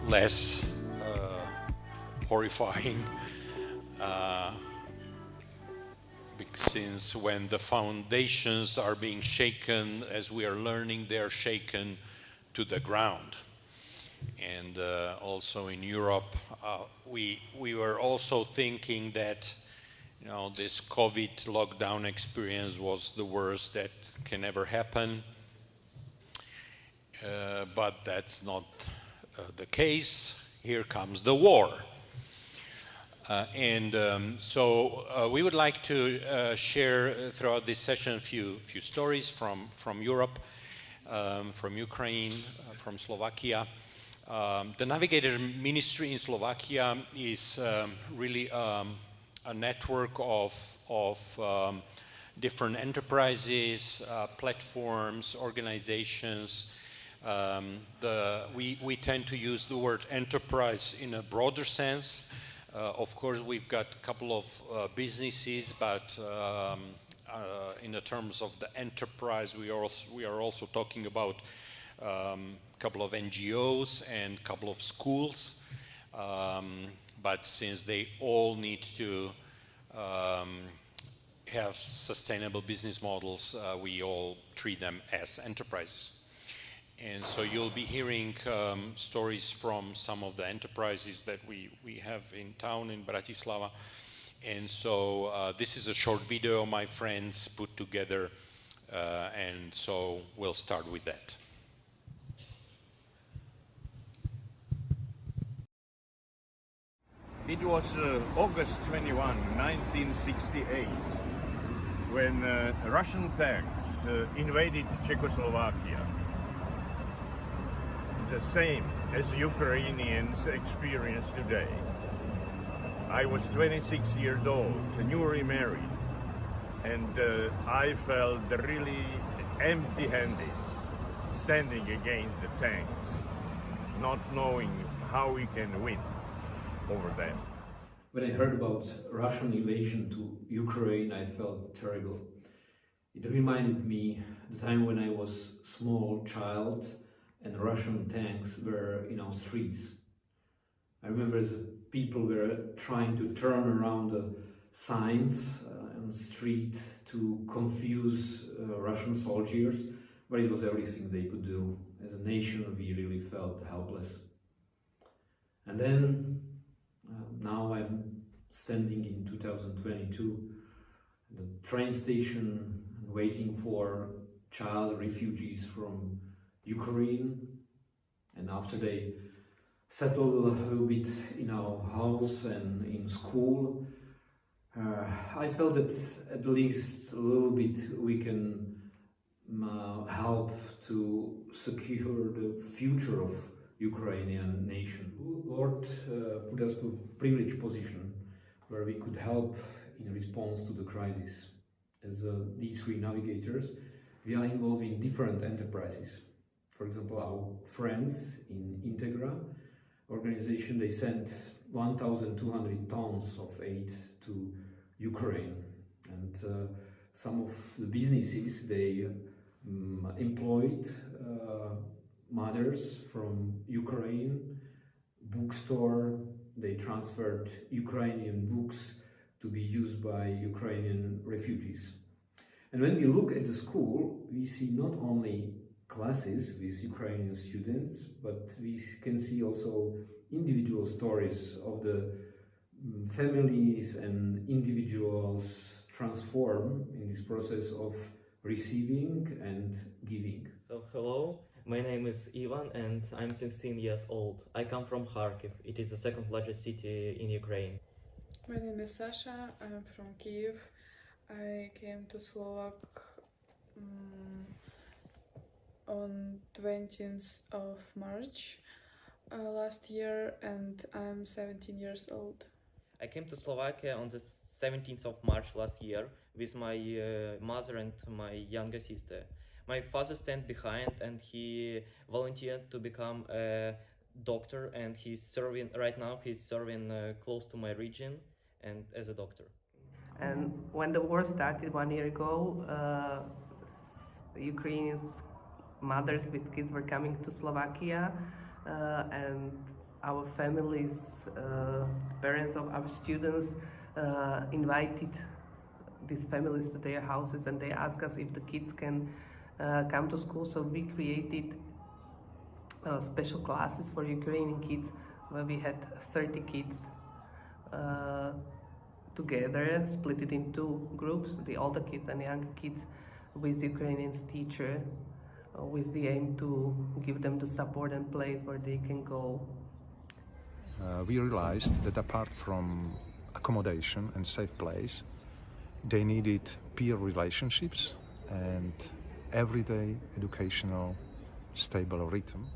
less horrifying, since when the foundations are being shaken, as we are learning, they are shaken to the ground. And also in Europe, we were also thinking that, you know, this COVID lockdown experience was the worst that can ever happen. But that's not the case. Here comes the war. So we would like to share throughout this session a few stories from Europe, from Ukraine, from Slovakia. The Navigator Ministry in Slovakia is really a network of different enterprises, platforms, organizations. We tend to use the word enterprise in a broader sense. Of course, we've got a couple of businesses, but in the terms of the enterprise, we are also talking about a couple of NGOs and a couple of schools. But since they all need to have sustainable business models, we all treat them as enterprises. And so you'll be hearing stories from some of the enterprises that we have in town in Bratislava. And so this is a short video my friends put together, and so we'll start with that. It was August 21, 1968, when Russian tanks invaded Czechoslovakia. It's the same as Ukrainians experience today. I was 26 years old, newly married, and I felt really empty-handed, standing against the tanks, not knowing how we can win over them. When I heard about Russian invasion to Ukraine, I felt terrible. It reminded me the time when I was a small child and Russian tanks were in our streets. I remember the people were trying to turn around the signs on the street to confuse Russian soldiers, but it was everything they could do. As a nation, we really felt helpless. And then, now I'm standing in 2022 at the train station waiting for child refugees from Ukraine, and after they settled a little bit in our house and in school, I felt that at least a little bit we can help to secure the future of Ukrainian nation. Lord put us to a privileged position where we could help in response to the crisis. As these three navigators, we are involved in different enterprises. For example, our friends in Integra organization, they sent 1,200 tons of aid to Ukraine, and some of the businesses, they employed mothers from Ukraine, bookstore, they transferred Ukrainian books to be used by Ukrainian refugees. And when we look at the school, we see not only classes with Ukrainian students, but we can see also individual stories of the families and individuals transform in this process of receiving and giving. So hello, my name is Ivan and I'm 16 years old. I come from Kharkiv. It is the second largest city in Ukraine. My name is Sasha. I'm from Kyiv. I came to Slovak on 20th of March last year, and I'm 17 years old. I came to Slovakia on the 17th of March last year with my mother and my younger sister. My father stand behind and he volunteered to become a doctor, and he's serving right now. He's serving close to my region and as a doctor. And when the war started 1 year ago, Ukrainian mothers with kids were coming to Slovakia, and our families, parents of our students invited these families to their houses, and they asked us if the kids can come to school. So we created special classes for Ukrainian kids, where we had 30 kids together, split it in two groups, the older kids and younger kids, with Ukrainian teacher, with the aim to give them the support and place where they can go. We realized that apart from accommodation and safe place, they needed peer relationships and everyday educational stable rhythm.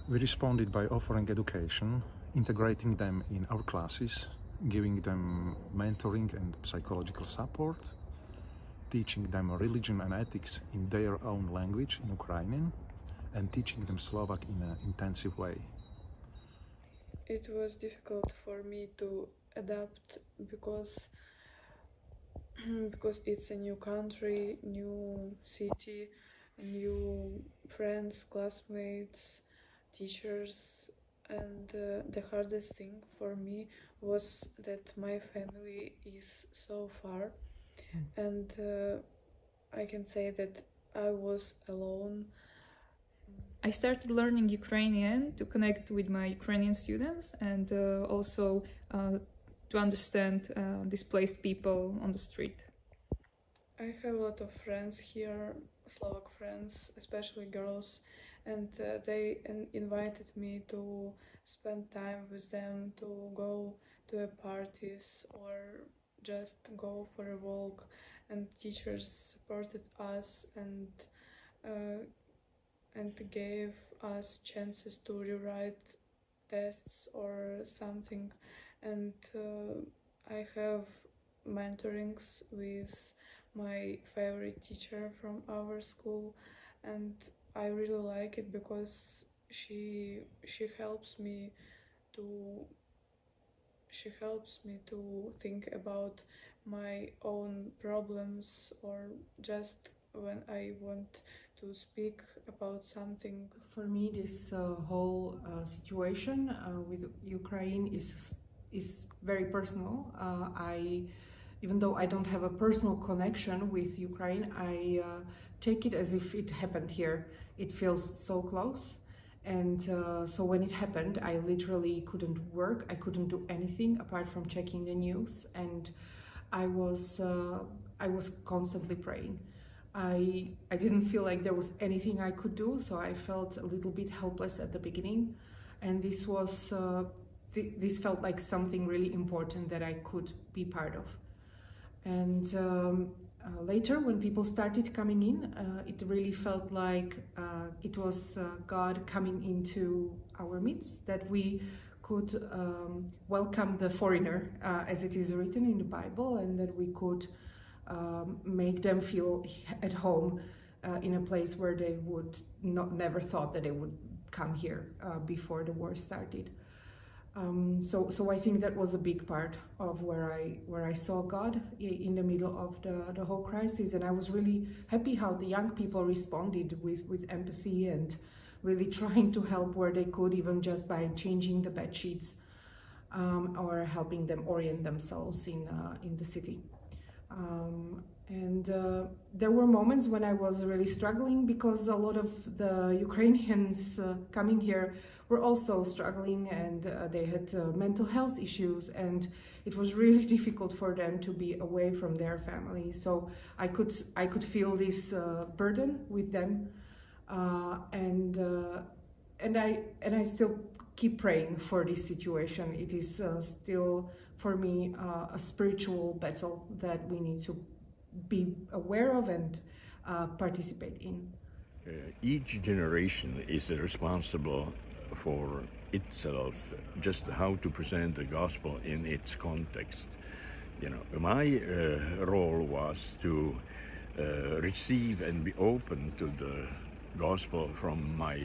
We responded by offering education, integrating them in our classes, giving them mentoring and psychological support, teaching them religion and ethics in their own language, in Ukrainian, and teaching them Slovak in an intensive way. It was difficult for me to adapt because it's a new country, new city, new friends, classmates, teachers, and the hardest thing for me was that my family is so far, and I can say that I was alone. I started learning Ukrainian to connect with my Ukrainian students and also to understand displaced people on the street. I have a lot of friends here, Slovak friends, especially girls, and they invited me to spend time with them, to go to parties or just go for a walk, and teachers supported us and gave us chances to rewrite tests or something, and I have mentorings with my favorite teacher from our school, and I really like it because she helps me to think about my own problems, or just when I want to speak about something. For me, this whole situation with Ukraine is very personal. Even though I don't have a personal connection with Ukraine, I take it as if it happened here. It feels so close. And so when it happened, I literally couldn't work. I couldn't do anything apart from checking the news. And I was constantly praying. I didn't feel like there was anything I could do, so I felt a little bit helpless at the beginning. And this felt like something really important that I could be part of. And later, when people started coming in, it really felt like it was God coming into our midst, that we could welcome the foreigner, as it is written in the Bible, and that we could make them feel at home in a place where they would never thought that they would come here before the war started. So I think that was a big part of where I saw God in the middle of the whole crisis, and I was really happy how the young people responded with empathy and really trying to help where they could, even just by changing the bed sheets or helping them orient themselves in the city. There were moments when I was really struggling, because a lot of the Ukrainians coming here were also struggling, and they had mental health issues, and it was really difficult for them to be away from their family. So I could feel this burden with them, and I still keep praying for this situation. It is still for me a spiritual battle that we need to be aware of and participate in. Each generation is responsible for itself, just how to present the gospel in its context. You know, my role was to receive and be open to the gospel from my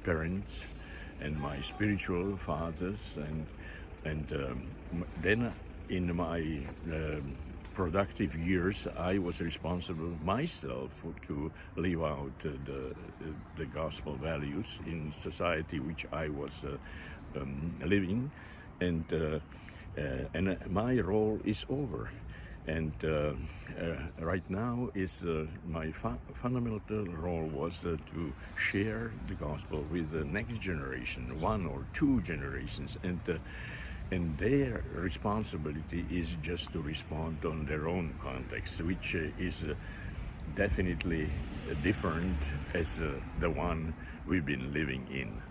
parents and my spiritual fathers, and then in my productive years, I was responsible myself to live out the gospel values in society which I was living, and my role is over. And right now, my fundamental role was to share the gospel with the next generation, 1 or 2 generations, and their responsibility is just to respond on their own context, which is definitely different as the one we've been living in.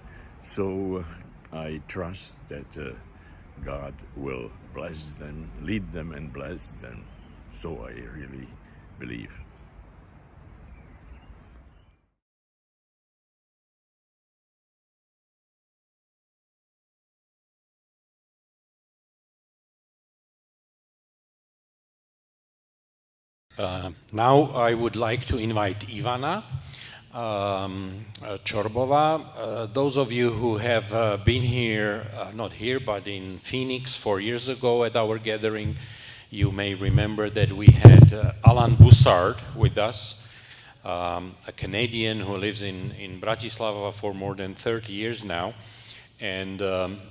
So I trust that God will bless them, lead them and bless them. So I really believe. Now I would like to invite Ivana Čorbová. Those of you who have been here, not here, but in Phoenix 4 years ago at our gathering, you may remember that we had Alan Bussard with us, a Canadian who lives in Bratislava for more than 30 years now. And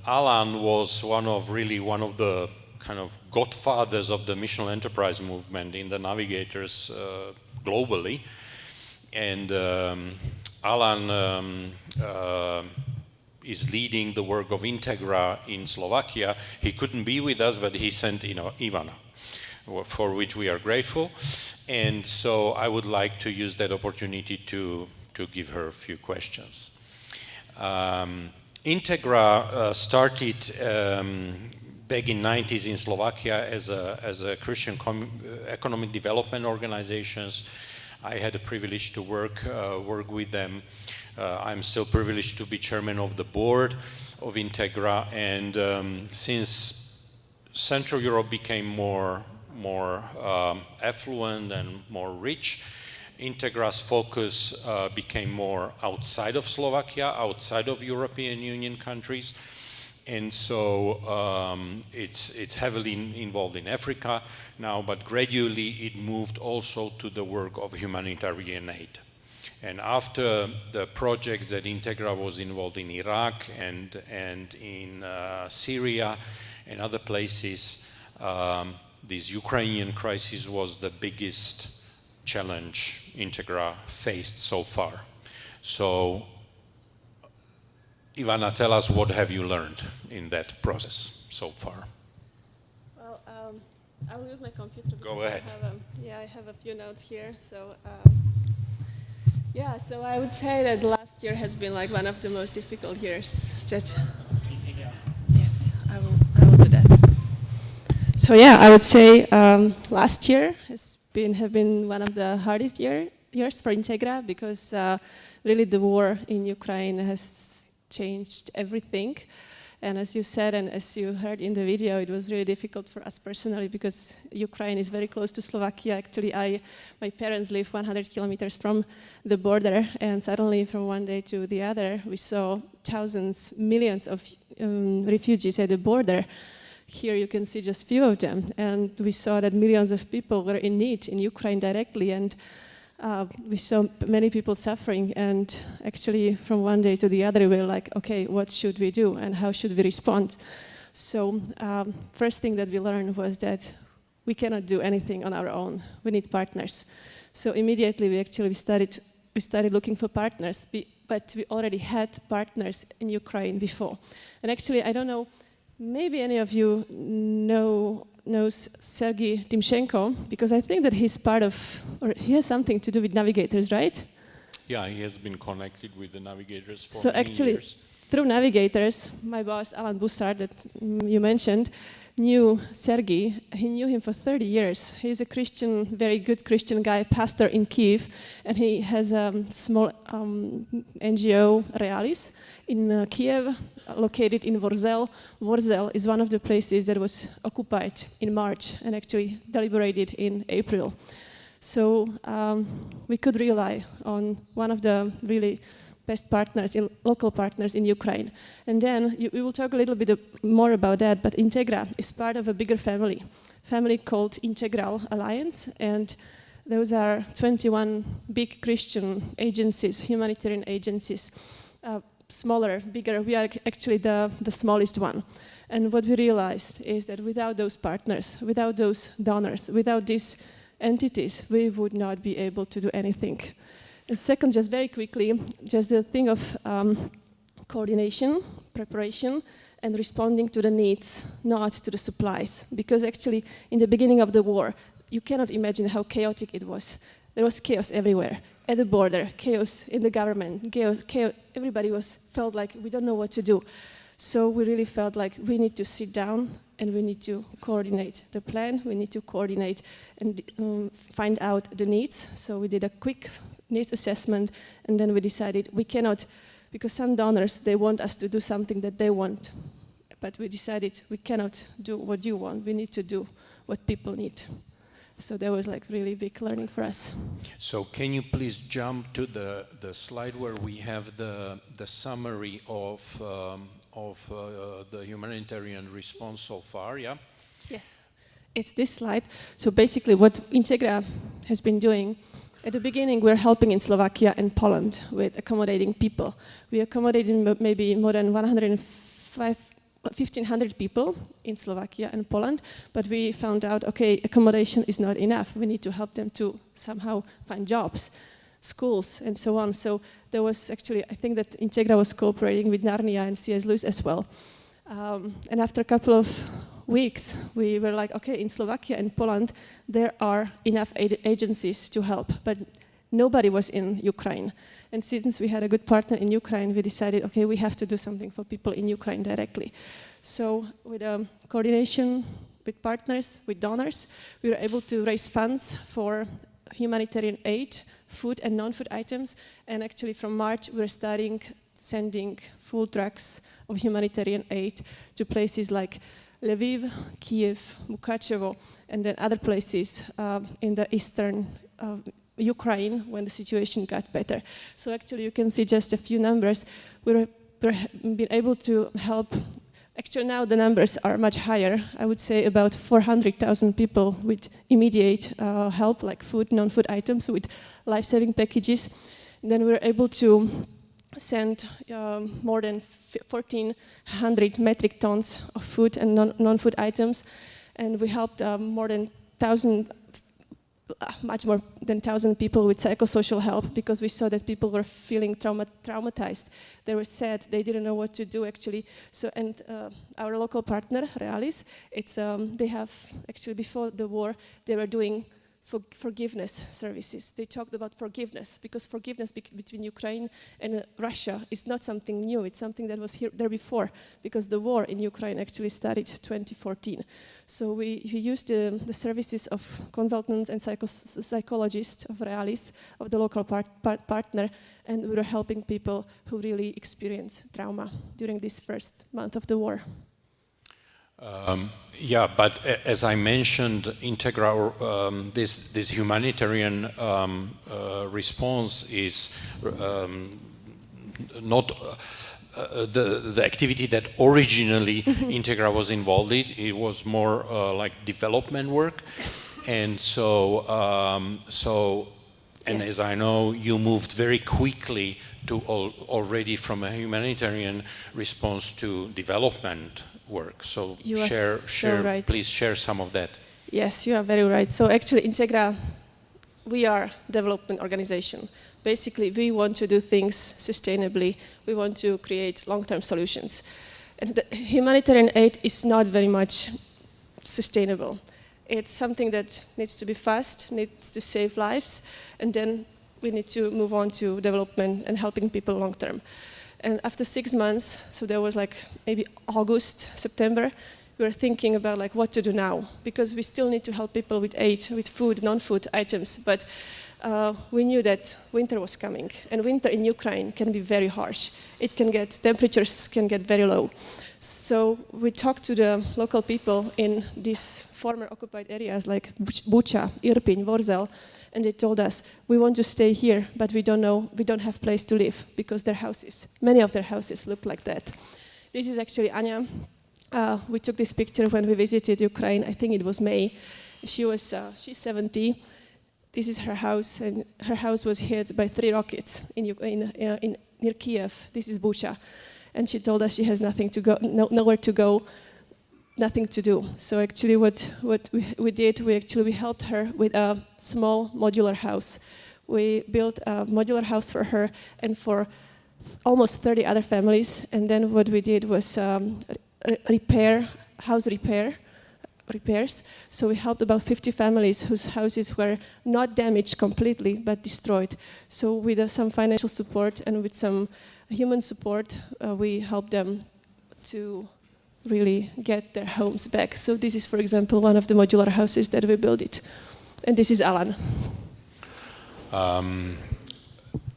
Alan was one of the kind of godfathers of the missional enterprise movement in the navigators globally. And Alan is leading the work of Integra in Slovakia. He couldn't be with us, but he sent Ivana, for which we are grateful. And so I would like to use that opportunity to give her a few questions. Integra started back in 90s in Slovakia as a Christian economic development organizations. I had the privilege to work with them. I'm still privileged to be chairman of the board of Integra, and since Central Europe became more affluent and more rich, Integra's focus became more outside of Slovakia, outside of European Union countries. And so it's heavily involved in Africa now, but gradually it moved also to the work of humanitarian aid. And after the projects that Integra was involved in Iraq and in Syria and other places, this Ukrainian crisis was the biggest challenge Integra faced so far. So Ivana, tell us, what have you learned in that process so far? Well, I will use my computer. Go ahead. I have a few notes here. So, so I would say that last year has been like one of the most difficult years. Yes, I will do that. So I would say last year have been one of the hardest years for Integra, because really the war in Ukraine has changed everything. And as you said, and as you heard in the video, it was really difficult for us personally, because Ukraine is very close to Slovakia. Actually, my parents live 100 kilometers from the border, and suddenly from one day to the other, we saw thousands, millions of refugees at the border. Here you can see just few of them, and we saw that millions of people were in need in Ukraine directly, and we saw many people suffering, and actually from one day to the other we were like, okay, what should we do and how should we respond? So first thing that we learned was that we cannot do anything on our own. We need partners. So immediately we started looking for partners, but we already had partners in Ukraine before. And actually, I don't know, maybe any of you knows Sergei Timchenko, because I think that he has something to do with navigators, right? Yeah, he has been connected with the navigators for many actually, years. Through navigators, my boss, Alan Bussard, that you mentioned, knew Sergei. He knew him for 30 years. He's a Christian, very good Christian guy, pastor in Kiev, and he has a small NGO, Realis, in Kiev, located in Vorzel. Vorzel is one of the places that was occupied in March and actually deliberated in April. So we could rely on one of the really best partners, local partners in Ukraine. And then we will talk a little bit more about that, but Integra is part of a bigger family called Integral Alliance, and those are 21 big Christian agencies, humanitarian agencies, smaller, bigger. We are actually the smallest one. And what we realized is that without those partners, without those donors, without these entities, we would not be able to do anything. And second, just very quickly, just the thing of coordination, preparation, and responding to the needs, not to the supplies. Because actually, in the beginning of the war, you cannot imagine how chaotic it was. There was chaos everywhere, at the border, chaos in the government, chaos. Everybody felt like we don't know what to do. So we really felt like we need to sit down and we need to coordinate the plan. We need to coordinate and find out the needs. So we did a quick needs assessment, and then we decided we cannot, because some donors, they want us to do something that they want. But we decided we cannot do what you want. We need to do what people need. So that was like really big learning for us. So can you please jump to the slide where we have the summary of the humanitarian response so far, yeah? Yes, it's this slide. So basically what Integra has been doing, at the beginning we're helping in Slovakia and Poland with accommodating people. We accommodated maybe more than 1,500 people in Slovakia and Poland, but we found out, okay, accommodation is not enough. We need to help them to somehow find jobs, schools, and so on. So there was actually, I think that Integra was cooperating with Narnia and C.S. Lewis as well. And after a couple of weeks, we were like, okay, in Slovakia and Poland, there are enough agencies to help, but nobody was in Ukraine. And since we had a good partner in Ukraine, we decided, okay, we have to do something for people in Ukraine directly. So with coordination with partners, with donors, we were able to raise funds for humanitarian aid, food and non-food items. And actually from March, we're starting sending full trucks of humanitarian aid to places like Lviv, Kiev, Mukachevo, and then other places in the eastern Ukraine when the situation got better. So actually you can see just a few numbers. We've been able to help. Actually now the numbers are much higher. I would say about 400,000 people with immediate help, like food, non-food items, with life-saving packages. And then we're able to send more than 1,400 metric tons of food and non-food items. And we helped much more than 1,000 people with psychosocial help, because we saw that people were feeling traumatized. They were sad. They didn't know what to do actually. So, and our local partner, Realis, they have actually before the war they were doing forgiveness services. They talked about forgiveness, because forgiveness between Ukraine and Russia is not something new. It's something that was there before, because the war in Ukraine actually started 2014. So we used the services of consultants and psychologists of Realis, of the local partner, and we were helping people who really experienced trauma during this first month of the war. Yeah, but as I mentioned, Integra, this humanitarian response is not the activity that originally Integra was involved in. It was more like development work, and so and as I know, you moved very quickly to already from a humanitarian response to development work. So right. Please share some of that. Yes, you are very right. So actually Integra, we are a development organization. Basically, we want to do things sustainably. We want to create long-term solutions. And the humanitarian aid is not very much sustainable. It's something that needs to be fast, needs to save lives, and then we need to move on to development and helping people long-term. And after 6 months, so there was like maybe August, September, we were thinking about like what to do now, because we still need to help people with aid, with food, non-food items, but we knew that winter was coming, and winter in Ukraine can be very harsh. Temperatures can get very low. So we talked to the local people in this former occupied areas like Bucha, Irpin, Vorzel, and they told us, we want to stay here, but we don't have place to live because many of their houses look like that. This is actually Anya. We took this picture when we visited Ukraine. I think it was May. She's 70. This is her house, and her house was hit by 3 rockets near Kiev. This is Bucha, and she told us she has nowhere to go, nothing to do. So actually, what we did, we helped her with a small modular house. We built a modular house for her and for almost 30 other families. And then what we did was house repairs. So we helped about 50 families whose houses were not damaged completely, but destroyed. So with some financial support and with some human support, we helped them to really get their homes back. So this is, for example, one of the modular houses that we built it. And this is Alan.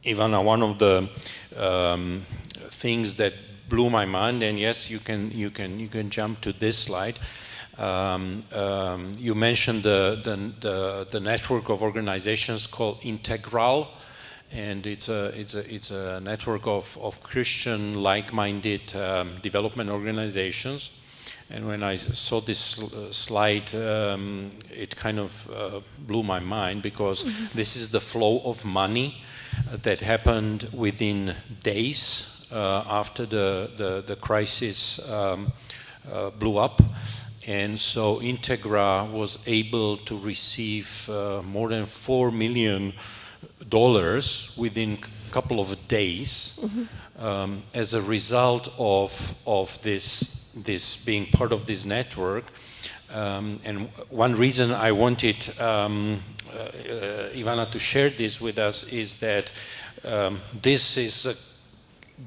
Ivana, one of the things that blew my mind, and yes, you can jump to this slide. You mentioned the network of organizations called Integra, and it's a network of Christian like-minded development organizations. And when I saw this slide, it kind of blew my mind, because this is the flow of money that happened within days after the crisis blew up. And so Integra was able to receive more than $4 million within a couple of days as a result of this being part of this network. And one reason I wanted Ivana to share this with us is that this is a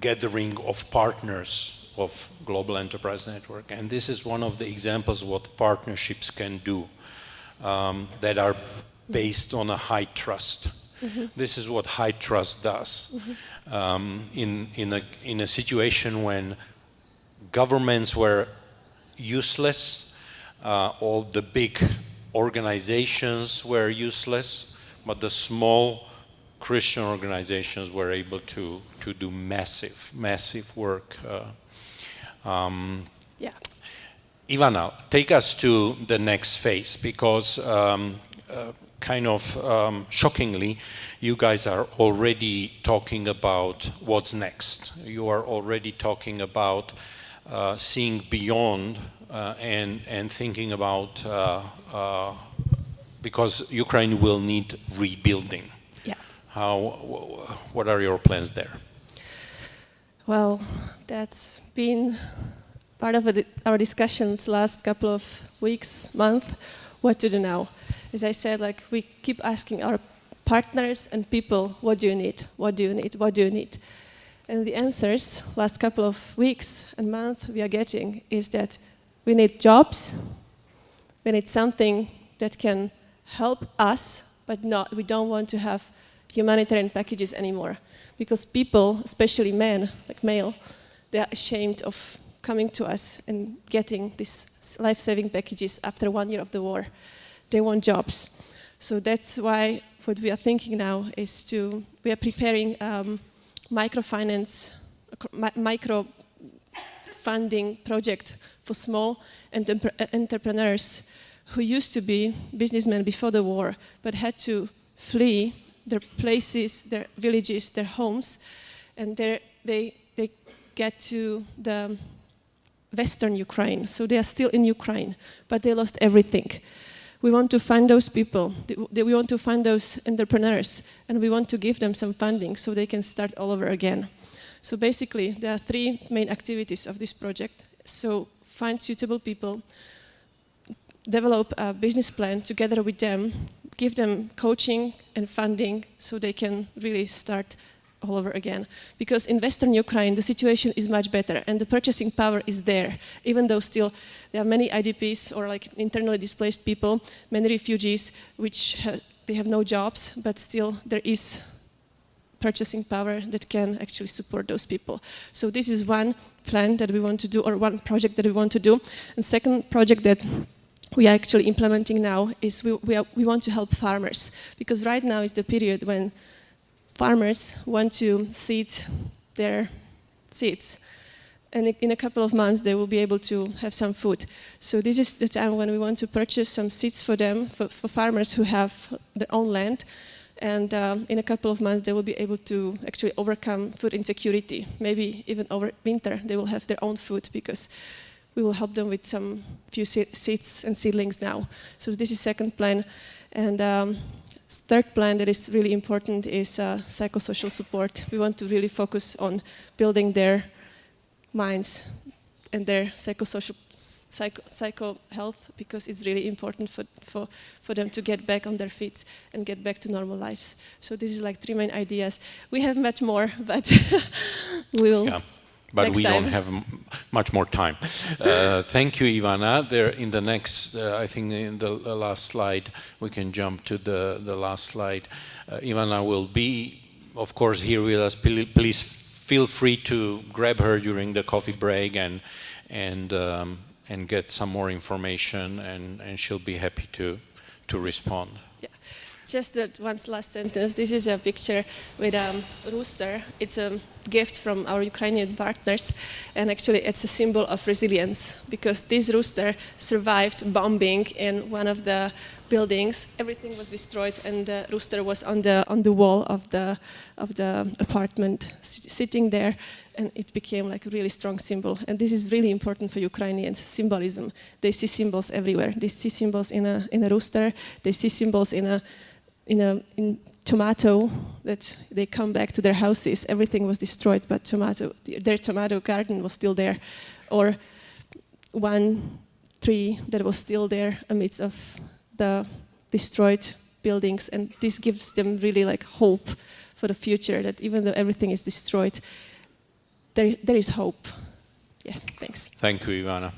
gathering of partners of Global Enterprise Network, and this is one of the examples of what partnerships can do that are based on a high trust. This is what high trust does. In a situation when governments were useless, all the big organizations were useless, but the small Christian organizations were able to do massive work. Ivana, take us to the next phase, because kind of shockingly, you guys are already talking about what's next. You are already talking about seeing beyond and thinking about, because Ukraine will need rebuilding. What are your plans there? Well, that's been part of our discussions last couple of weeks, month, what to do now. As I said, like, we keep asking our partners and people, what do you need? What do you need? What do you need? And the answers last couple of weeks and months we are getting is that we need jobs, we need something that can help us, but we don't want to have humanitarian packages anymore. Because people, especially men, like male, they are ashamed of coming to us and getting these life-saving packages after 1 year of the war. They want jobs. So that's why what we are thinking now is we are preparing microfinance, micro funding project for small entrepreneurs who used to be businessmen before the war, but had to flee their places, their villages, their homes, and they get to the western Ukraine. So they are still in Ukraine, but they lost everything. We want to find those people, we want to find those entrepreneurs, and we want to give them some funding so they can start all over again. So basically, there are 3 main activities of this project. So find suitable people, develop a business plan together with them, give them coaching and funding so they can really start all over again. Because in Western Ukraine, the situation is much better and the purchasing power is there, even though still there are many IDPs or like internally displaced people, many refugees, which they have no jobs, but still there is purchasing power that can actually support those people. So this is one plan that we want to do, or one project that we want to do. And second project that we are actually implementing now is we want to help farmers, because right now is the period when farmers want to seed their seeds, and in a couple of months they will be able to have some food. So this is the time when we want to purchase some seeds for them, for farmers who have their own land, and in a couple of months they will be able to actually overcome food insecurity. Maybe even over winter they will have their own food, because we will help them with some few seeds and seedlings now. So this is second plan. And third plan that is really important is psychosocial support. We want to really focus on building their minds and their psycho health, because it's really important for them to get back on their feet and get back to normal lives. So this is like 3 main ideas. We have much more, but we will. Yeah. But we don't have much more time. Thank you, Ivana. There, in the next, I think in the last slide, we can jump to the last slide. Ivana will be, of course, here with us. Please feel free to grab her during the coffee break and get some more information, and she'll be happy to respond. Yeah. Just that one last sentence. This is a picture with a rooster. It's a gift from our Ukrainian partners, and actually it's a symbol of resilience, because this rooster survived bombing in one of the buildings. Everything was destroyed, and the rooster was on the wall of the apartment, sitting there, and it became like a really strong symbol. And this is really important for Ukrainians, symbolism. They see symbols everywhere. They see symbols in a rooster. They see symbols in tomato, that they come back to their houses. Everything was destroyed, but their tomato garden was still there, or one tree that was still there amidst of the destroyed buildings. And this gives them really like hope for the future, that even though everything is destroyed, there is hope. Yeah, thanks. Thank you, Ivana.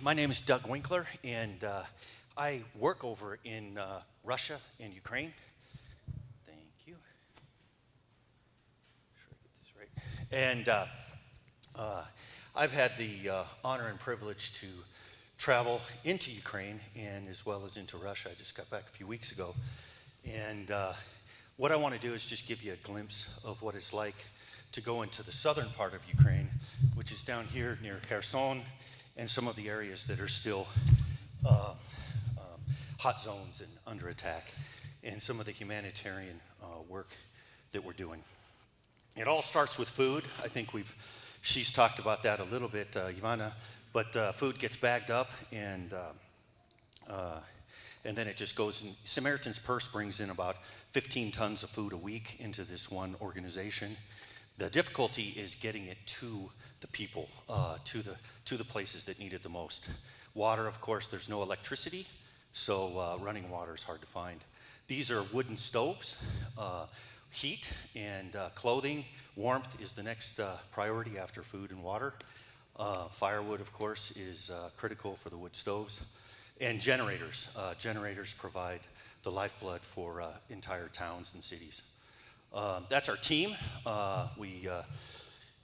My name is Doug Winkler, and I work over in Russia and Ukraine. Thank you. Sure I get this right. And I've had the honor and privilege to travel into Ukraine and as well as into Russia. I just got back a few weeks ago. And what I want to do is just give you a glimpse of what it's like to go into the southern part of Ukraine, which is down here near Kherson, and some of the areas that are still hot zones and under attack, and some of the humanitarian work that we're doing. It all starts with food. I think she's talked about that a little bit, Ivana, but food gets bagged up, and then it just goes in. Samaritan's Purse brings in about 15 tons of food a week into this one organization. The difficulty is getting it to the people, to the places that need it the most. Water, of course, there's no electricity, so running water is hard to find. These are wooden stoves. Heat and clothing, warmth is the next priority after food and water. Firewood, of course, is critical for the wood stoves. And generators. Generators provide the lifeblood for entire towns and cities. That's our team. We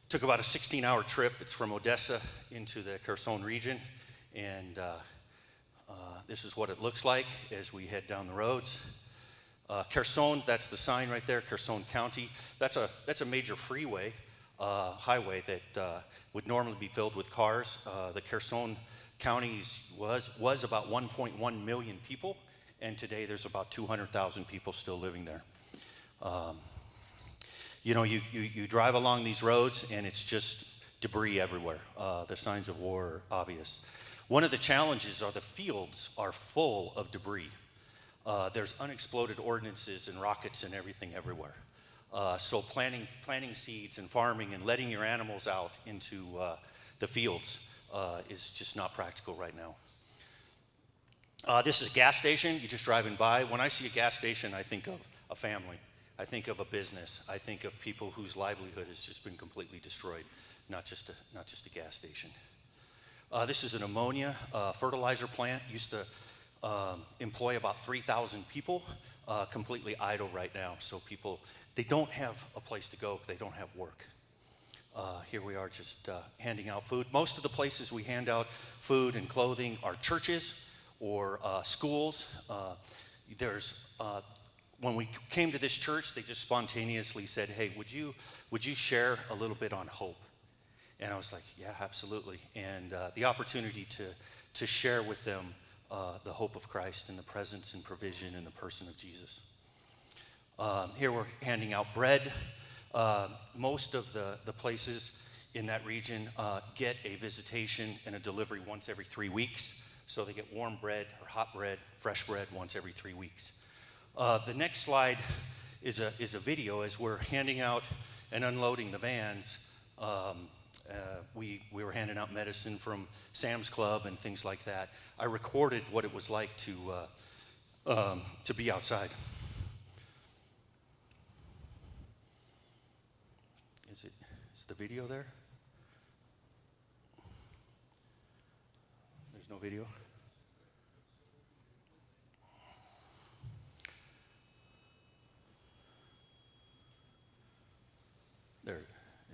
took about a 16-hour trip. It's from Odessa into the Kherson region, and this is what it looks like as we head down the roads. Kherson, that's the sign right there, Kherson County. That's a major freeway, highway that would normally be filled with cars. The Kherson County was about 1.1 million people, and today there's about 200,000 people still living there. You know, you drive along these roads and it's just debris everywhere. The signs of war are obvious. One of the challenges are the fields are full of debris. There's unexploded ordnances and rockets and everything everywhere. So planting seeds and farming and letting your animals out into the fields is just not practical right now. This is a gas station. You're just driving by. When I see a gas station, I think of a family. I think of a business. I think of people whose livelihood has just been completely destroyed, not just a gas station. This is an ammonia fertilizer plant. Used to employ about 3,000 people, completely idle right now. So people, they don't have a place to go. They don't have work. Here we are just handing out food. Most of the places we hand out food and clothing are churches or schools. When we came to this church, they just spontaneously said, hey, would you share a little bit on hope? And I was like, yeah, absolutely. And the opportunity to share with them the hope of Christ and the presence and provision in the person of Jesus. Here we're handing out bread. Most of the places in that region get a visitation and a delivery once every 3 weeks. So they get warm bread or hot bread, fresh bread once every 3 weeks. The next slide is a video as we're handing out and unloading the vans. We were handing out medicine from Sam's Club and things like that. I recorded what it was like to be outside. Is the video there? There's no video? There,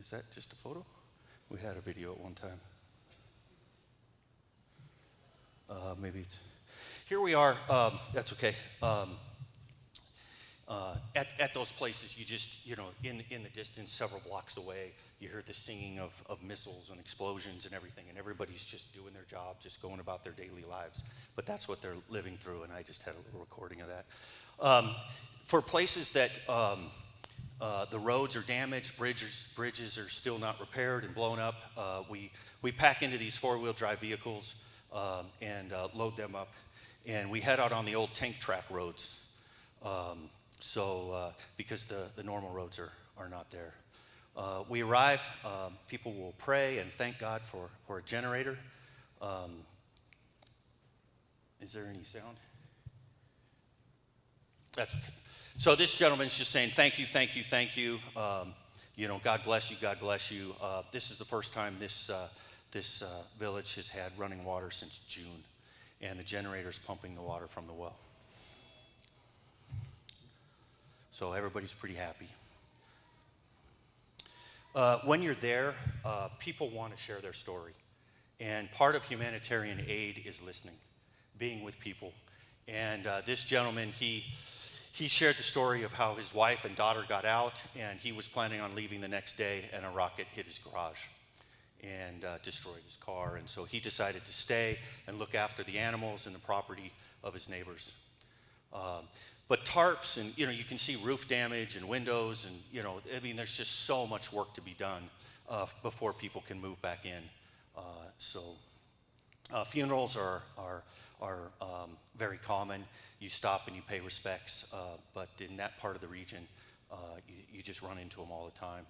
is that just a photo? We had a video at one time. Maybe it's, here we are, that's okay. At those places, you just, in the distance, several blocks away, you hear the singing of missiles and explosions and everything, and everybody's just doing their job, just going about their daily lives. But that's what they're living through, and I just had a little recording of that. For places that the roads are damaged, bridges are still not repaired and blown up, we pack into these four-wheel drive vehicles and load them up, and we head out on the old tank track roads. Because the normal roads are not there. We arrive, people will pray and thank God for a generator. Is there any sound? That's okay. So this gentleman's just saying, thank you, thank you, thank you. God bless you, God bless you. This is the first time this village has had running water since June, and the generator's pumping the water from the well. So everybody's pretty happy. When you're there, people want to share their story. And part of humanitarian aid is listening, being with people. And this gentleman, he shared the story of how his wife and daughter got out, and he was planning on leaving the next day, and a rocket hit his garage and destroyed his car. And so he decided to stay and look after the animals and the property of his neighbors. But tarps and, you can see roof damage and windows and, there's just so much work to be done before people can move back in. Funerals are very common. You stop and you pay respects, but in that part of the region, you just run into them all the time.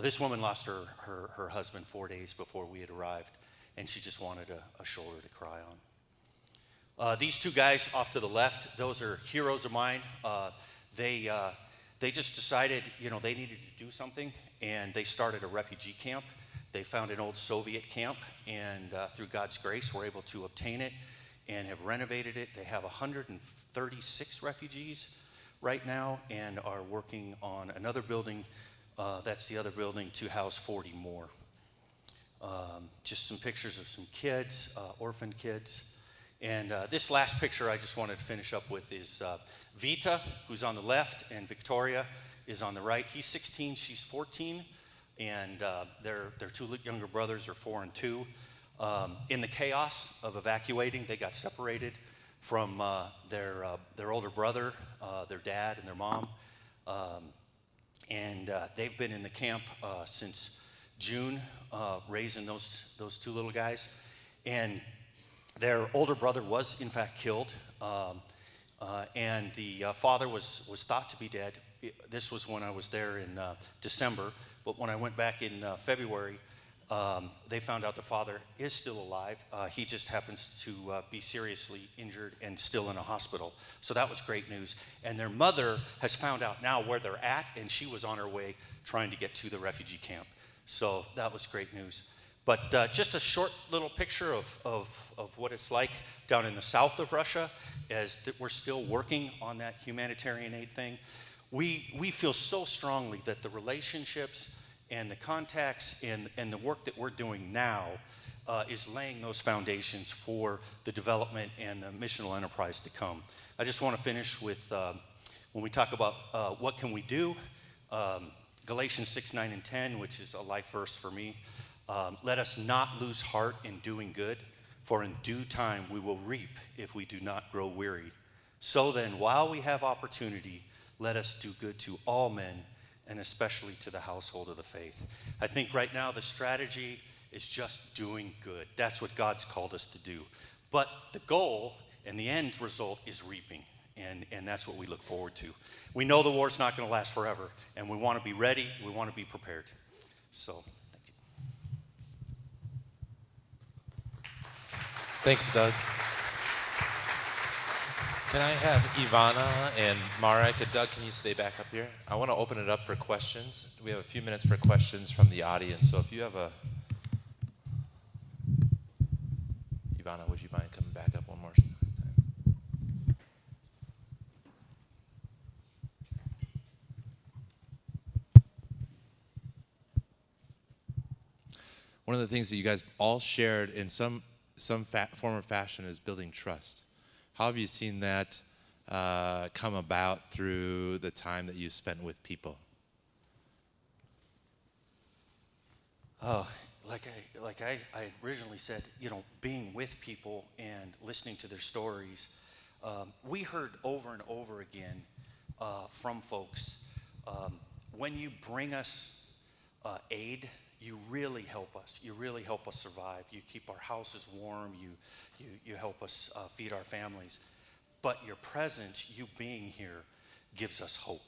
This woman lost her husband 4 days before we had arrived, and she just wanted a shoulder to cry on. These two guys off to the left, those are heroes of mine. They just decided, they needed to do something, and they started a refugee camp. They found an old Soviet camp, and through God's grace, were able to obtain it and have renovated it. They have 136 refugees right now and are working on another building, that's the other building, to house 40 more. Just some pictures of some kids, orphan kids. And this last picture I just wanted to finish up with is Vita, who's on the left, and Victoria is on the right. He's 16, she's 14, and their two younger brothers are 4 and 2. In the chaos of evacuating, they got separated from their older brother, their dad, and their mom. They've been in the camp since June, raising those two little guys. And their older brother was, in fact, killed, and the father was thought to be dead. This was when I was there in December, but when I went back in February, They found out the father is still alive. He just happens to be seriously injured and still in a hospital. So that was great news. And their mother has found out now where they're at, and she was on her way trying to get to the refugee camp. So that was great news. But just a short little picture of what it's like down in the south of Russia, as we're still working on that humanitarian aid thing. We feel so strongly that the relationships and the contacts and the work that we're doing now is laying those foundations for the development and the missional enterprise to come. I just want to finish with, when we talk about what can we do, Galatians 6, 9, and 10, which is a life verse for me. Let us not lose heart in doing good, for in due time we will reap if we do not grow weary. So then, while we have opportunity, let us do good to all men, and especially to the household of the faith. I think right now the strategy is just doing good. That's what God's called us to do. But the goal and the end result is reaping, and that's what we look forward to. We know the war's not going to last forever, and we want to be ready, we want to be prepared. So, thank you. Thanks, Doug. Can I have Ivana and Marek and Doug, can you stay back up here? I want to open it up for questions. We have a few minutes for questions from the audience, so if you have a... Ivana, would you mind coming back up one more time? One of the things that you guys all shared in some form or fashion is building trust. How have you seen that come about through the time that you spent with people? Oh, like I originally said, being with people and listening to their stories, we heard over and over again from folks, when you bring us aid, you really help us. You really help us survive. You keep our houses warm. You help us feed our families. But your presence, you being here, gives us hope.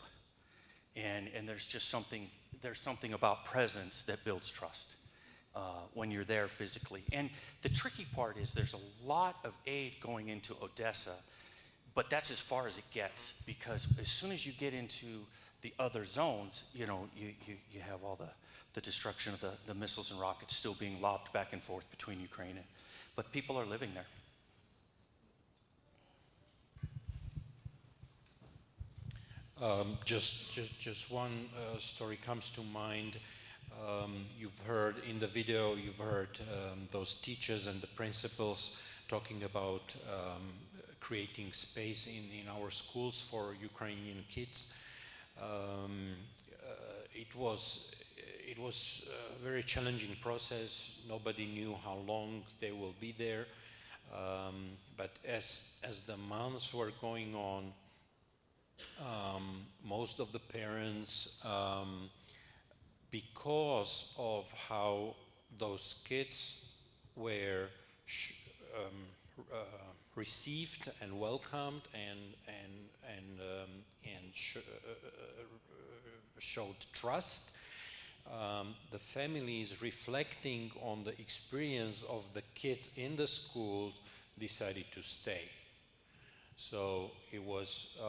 And there's just something about presence that builds trust when you're there physically. And the tricky part is there's a lot of aid going into Odessa, but that's as far as it gets, because as soon as you get into the other zones, you have all the destruction of the missiles and rockets still being lobbed back and forth between Ukraine but people are living there. Just one story comes to mind. You've heard in the video, those teachers and the principals talking about creating space in our schools for Ukrainian kids. It was a very challenging process. Nobody knew how long they will be there. But as the months were going on, most of the parents, because of how those kids were received and welcomed and showed trust, the families, reflecting on the experience of the kids in the schools, decided to stay. So it was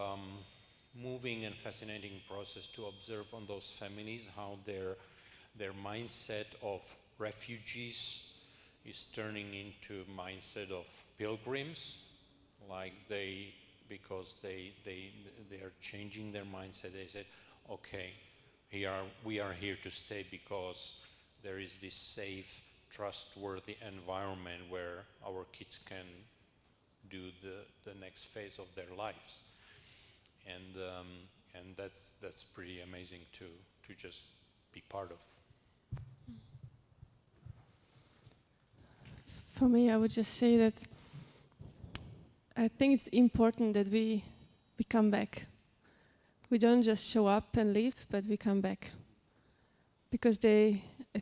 moving and fascinating process to observe on those families how their mindset of refugees is turning into mindset of pilgrims, because they are changing their mindset. They said, okay, we are here to stay because there is this safe, trustworthy environment where our kids can do the next phase of their lives, and that's pretty amazing to just be part of. For me, I would just say that I think it's important that we come back. We don't just show up and leave, but we come back. Because I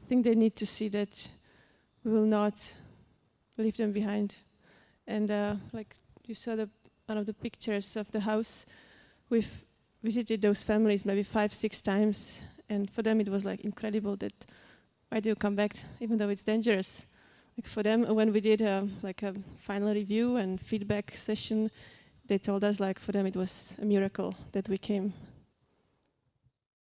think they need to see that we will not leave them behind. And like you saw one of the pictures of the house, we've visited those families maybe 5-6 times, and for them it was like incredible that why do you come back even though it's dangerous? Like for them, when we did like a final review and feedback session, they told us like for them it was a miracle that we came.